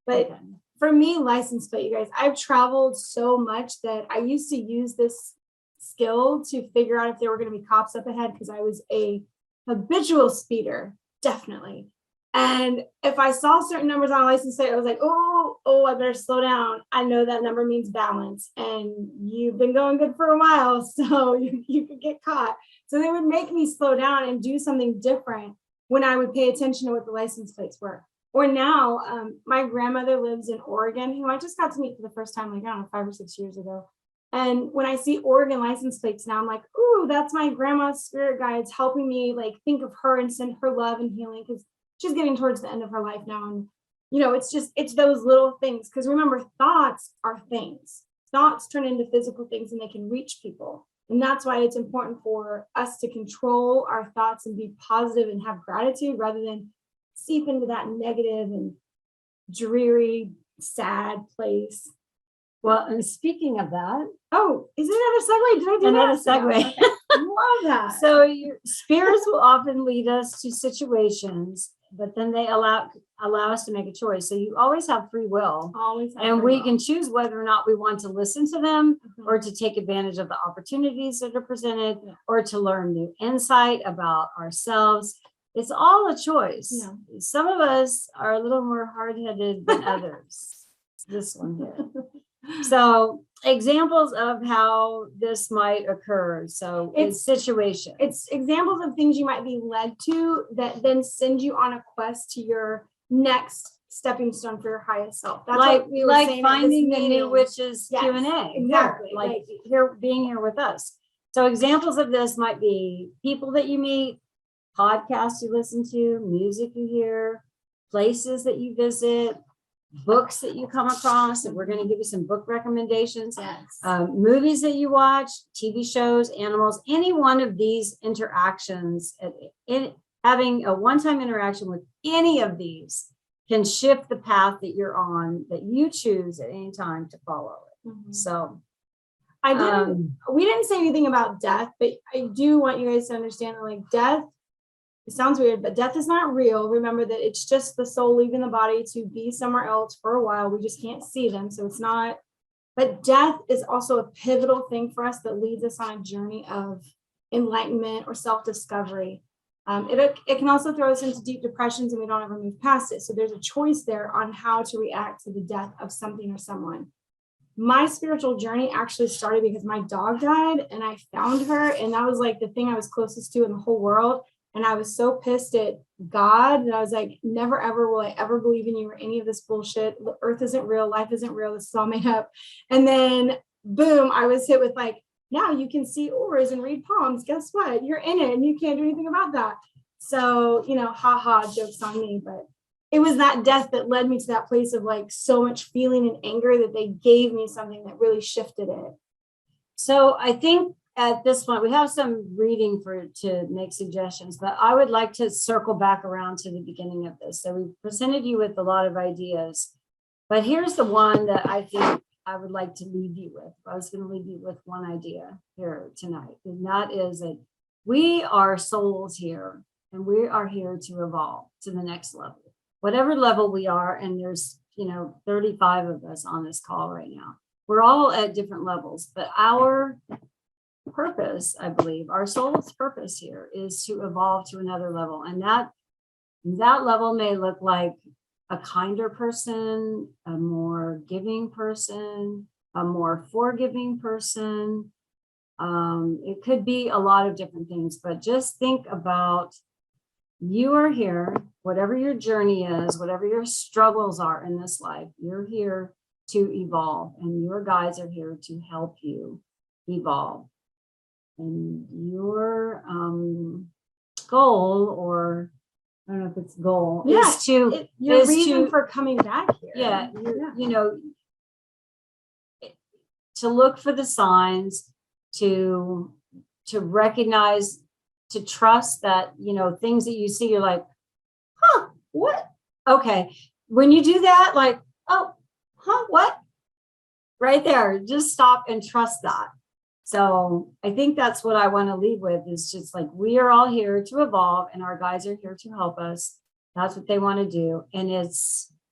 But for me, license plate, you guys, I've traveled so much that I used to use this skill to figure out if there were going to be cops up ahead, because I was a habitual speeder, definitely. And if I saw certain numbers on a license plate, I was like, oh, I better slow down. I know that number means balance, and you've been going good for a while, so you could get caught. So they would make me slow down and do something different when I would pay attention to what the license plates were. Or now, my grandmother lives in Oregon, who I just got to meet for the first time, like, I don't know, 5 or 6 years ago. And when I see Oregon license plates now, I'm like, ooh, that's my grandma's spirit guides helping me like think of her and send her love and healing, because she's getting towards the end of her life now. And, it's those little things. Because remember, thoughts are things. Thoughts turn into physical things and they can reach people. And that's why it's important for us to control our thoughts and be positive and have gratitude rather than seep into that negative and dreary, sad place. Well, and speaking of that, Oh, is it another segue? Did I do another that? segue. Okay. Love that. So your spirits will often lead us to situations, but then they allow us to make a choice. So you always have free will. Always have And free we will. can choose whether or not we want to listen to them Mhm. or to take advantage of the opportunities that are presented Yeah. or to learn new insight about ourselves. It's all a choice. Yeah. Some of us are a little more hard-headed than others. This one here. So examples of how this might occur. So it's situation. It's examples of things you might be led to that then send you on a quest to your next stepping stone for your highest self. That's like what we were saying at this finding the new meeting. witches Yes, Q&A. exactly. Like here, being here with us. So examples of this might be people that you meet, podcasts you listen to, music you hear, places that you visit, books that you come across, and we're going to give you some book recommendations. Yes. Movies that you watch, TV shows, animals, any one of these interactions, having a one-time interaction with any of these can shift the path that you're on, that you choose at any time to follow it. Mhm. So we didn't say anything about death, but I do want you guys to understand that like death, it sounds weird, but death is not real. Remember that it's just the soul leaving the body to be somewhere else for a while. We just can't see them. So it's not, but death is also a pivotal thing for us that leads us on a journey of enlightenment or self-discovery. It can also throw us into deep depressions and we don't ever move past it. So there's a choice there on how to react to the death of something or someone. My spiritual journey actually started because my dog died and I found her. And that was like the thing I was closest to in the whole world. And I was so pissed at God that I was like, never, ever will I ever believe in you or any of this bullshit. The earth isn't real. Life isn't real. This is all made up. And then boom, I was hit with like, now you can see auras and read palms. Guess what? You're in it and you can't do anything about that. So, haha, joke's on me. But it was that death that led me to that place of like so much feeling and anger that they gave me something that really shifted it. So I think at this point, we have some reading to make suggestions, but I would like to circle back around to the beginning of this. So we presented you with a lot of ideas, but here's the one that I think I would like to leave you with. I was going to leave you with one idea here tonight, and that is that we are souls here, and we are here to evolve to the next level, whatever level we are. And there's, 35 of us on this call right now. We're all at different levels, but our purpose, I believe, our soul's purpose here is to evolve to another level. And that level may look like a kinder person, a more giving person, a more forgiving person. It could be a lot of different things, but just think about you are here, whatever your journey is, whatever your struggles are in this life, you're here to evolve, and your guides are here to help you evolve. And your goal, or I don't know if it's goal, is to your reason for coming back here. Yeah, to look for the signs, to recognize, to trust that, things that you see, you're like, what? Okay. When you do that, like, what? Right there, just stop and trust that. So I think that's what I want to leave with, is just like, we are all here to evolve and our guides are here to help us. That's what they want to do. And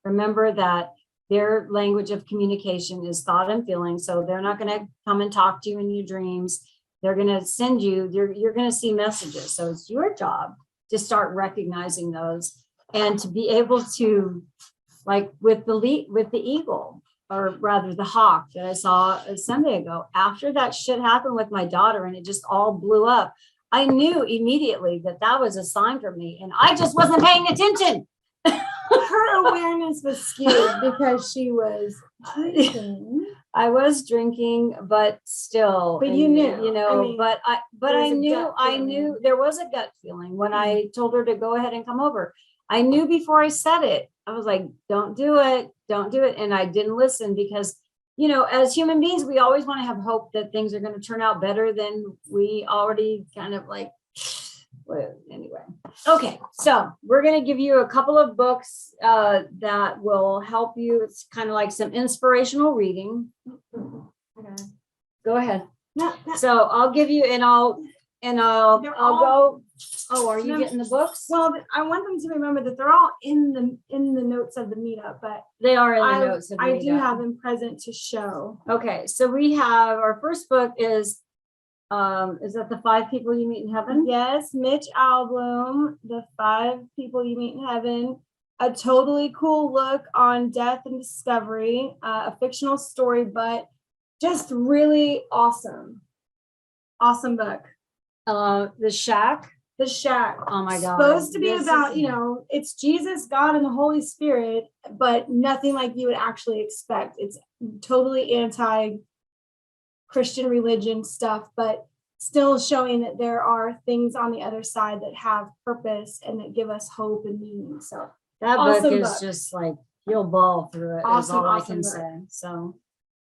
remember that their language of communication is thought and feeling. So they're not going to come and talk to you in your dreams. They're going to send you, you're going to see messages. So it's your job to start recognizing those and to be able to, like with the eagle, or rather the hawk that I saw a Sunday ago, after that shit happened with my daughter and it just all blew up, I knew immediately that was a sign for me, and I just wasn't paying attention. Her awareness was skewed because she was drinking. I was drinking, but still. But you knew, but I knew there was a gut feeling when I told her to go ahead and come over. I knew before I said it. I was like, don't do it. And I didn't listen because you know, as human beings, we always want to have hope that things are going to turn out better than we already kind of like, well, anyway. Okay, so we're going to give you a couple of books that will help you. It's kind of like some inspirational reading. Okay. Go ahead. No, So I'll give you, I'll go. Oh, are you No. getting the books? well, I want them to remember that they're all in the notes of the meetup, but They are in the I notes of the I do meetup. have them present to show. Okay, so we have our first book is that The 5 People You Meet in Heaven? Yes, Mitch Albloom, The 5 People You Meet in Heaven, a totally cool look on death and discovery, a fictional story, but just really awesome. Awesome book. The Shack. The Shack. Oh my God. Supposed to be This about, is- you know, it's Jesus, God, and the Holy Spirit, but nothing like you would actually expect. It's totally anti-Christian religion stuff, but still showing that there are things on the other side that have purpose and that give us hope and meaning. So That Awesome book is book. just like, you'll bawl through it, is Awesome, all I awesome can book. say. So,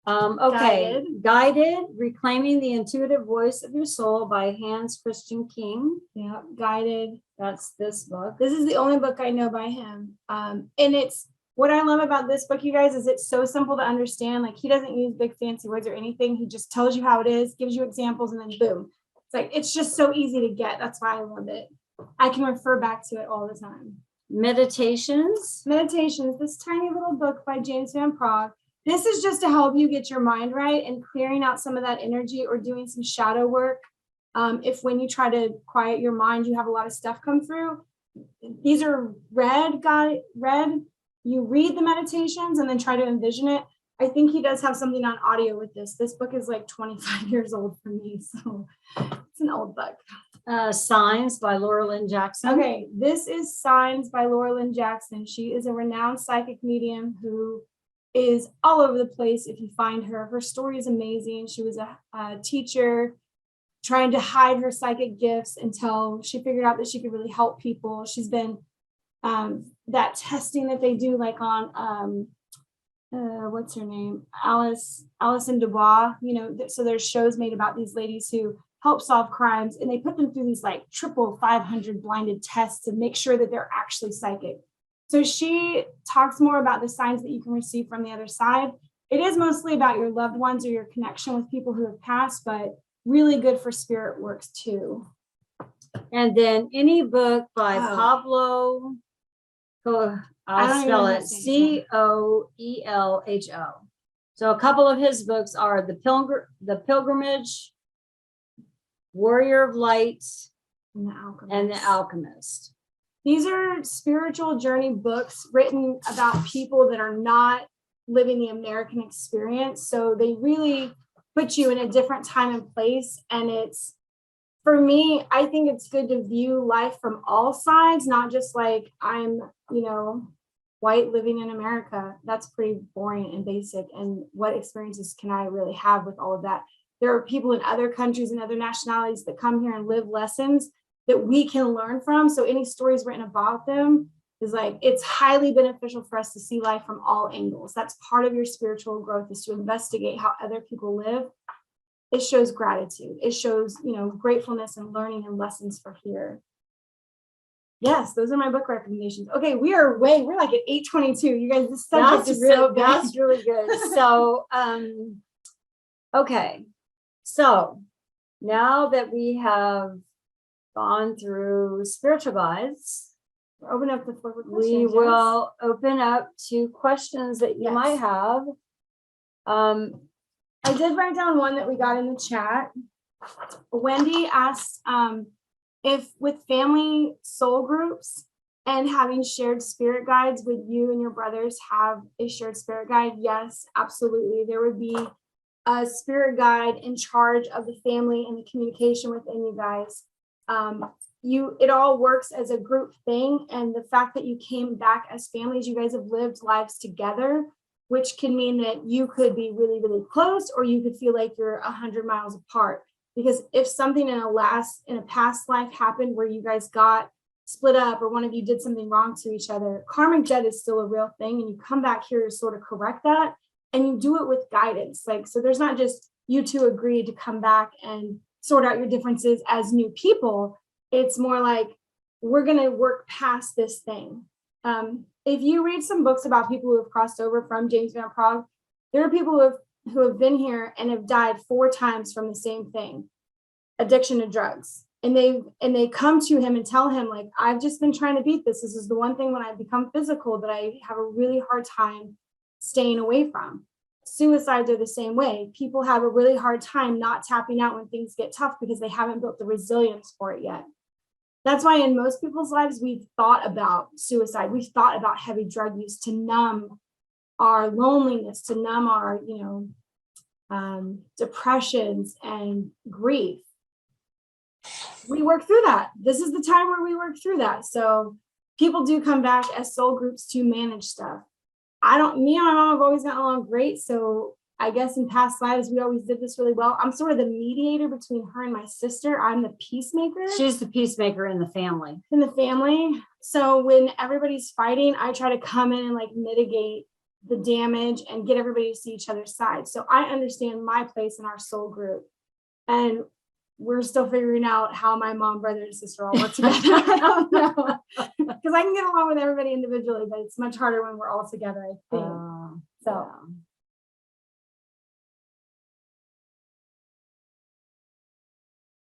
okay. Guided, Reclaiming the Intuitive Voice of Your Soul by Hans Christian King. yeah, Guided. That's this book. This is the only book I know by him. And it's what I love about this book, you guys, is it's so simple to understand. Like, he doesn't use big fancy words or anything. He just tells you how it is, gives you examples, and then boom. It's like, it's just so easy to get. That's why I love it. I can refer back to it all the time. Meditations. Meditations, this tiny little book by James Van Praagh. This is just to help you get your mind right and clearing out some of that energy or doing some shadow work. If when you try to quiet your mind, you have a lot of stuff come through. These are read. You read the meditations and then try to envision it. I think he does have something on audio with this. This book is like 25 years old for me, so it's an old book. Signs by Laura Lynn Jackson. Okay, this is Signs by Laura Lynn Jackson. She is a renowned psychic medium who is all over the place if you find her. Her story is amazing. She was a teacher trying to hide her psychic gifts until she figured out that she could really help people. She's been that testing that they do, like on what's her name, Alison Dubois, you know, so there's shows made about these ladies who help solve crimes, and they put them through these like 500 blinded tests to make sure that they're actually psychic. So she talks more about the signs that you can receive from the other side. It is mostly about your loved ones or your connection with people who have passed, but really good for spirit works too. And then any book by Oh. Pablo, I'll spell it Coelho. So a couple of his books are The Pilgrimage, Warrior of Light, and The Alchemist. These are spiritual journey books written about people that are not living the American experience. So they really put you in a different time and place. And it's, for me, I think it's good to view life from all sides, not just like I'm, you know, white living in America. That's pretty boring and basic. And what experiences can I really have with all of that? There are people in other countries and other nationalities that come here and live lessons that we can learn from. So any stories written about them is like, it's highly beneficial for us to see life from all angles. That's part of your spiritual growth, is to investigate how other people live. It shows gratitude. It shows, you know, gratefulness and learning and lessons for here. Yes, those are my book recommendations. Okay, we're like at 8:22. You guys, this subject is so big. That's really good. So, okay. So now that we have gone through spiritual guides, open up the floor for we questions. will open up to questions that you Yes. might have. I did write down one that we got in the chat. Wendy asked if with family soul groups and having shared spirit guides, would you and your brothers have a shared spirit guide? Yes, absolutely. There would be a spirit guide in charge of the family and the communication within you guys. It all works as a group thing. And the fact that you came back as families, you guys have lived lives together, which can mean that you could be really, really close, or you could feel like you're 100 miles apart. Because if something in a past life happened where you guys got split up or one of you did something wrong to each other, karmic debt is still a real thing. And you come back here to sort of correct that. and you do it with guidance. Like, so there's not just you two agreed to come back and sort out your differences as new people. It's more like, we're going to work past this thing. If you read some books about people who have crossed over from James Van Prague, there are people who have been here and have died 4 times from the same thing, addiction to drugs. And they come to him and tell him, like, I've just been trying to beat this. This is the one thing when I become physical that I have a really hard time staying away from. Suicides are the same way. People have a really hard time not tapping out when things get tough because they haven't built the resilience for it yet. That's why in most people's lives, we've thought about suicide. We've thought about heavy drug use to numb our loneliness, to numb our, depressions and grief. We work through that. This is the time where we work through that. So people do come back as soul groups to manage stuff. Me and my mom have always gotten along great. So I guess in past lives, we always did this really well. I'm sort of the mediator between her and my sister. I'm the peacemaker. She's the peacemaker in the family. So when everybody's fighting, I try to come in and like mitigate the damage and get everybody to see each other's side. So I understand my place in our soul group. And we're still figuring out how my mom, brother, and sister all work together. I don't know. Because I can get along with everybody individually, but it's much harder when we're all together, I think.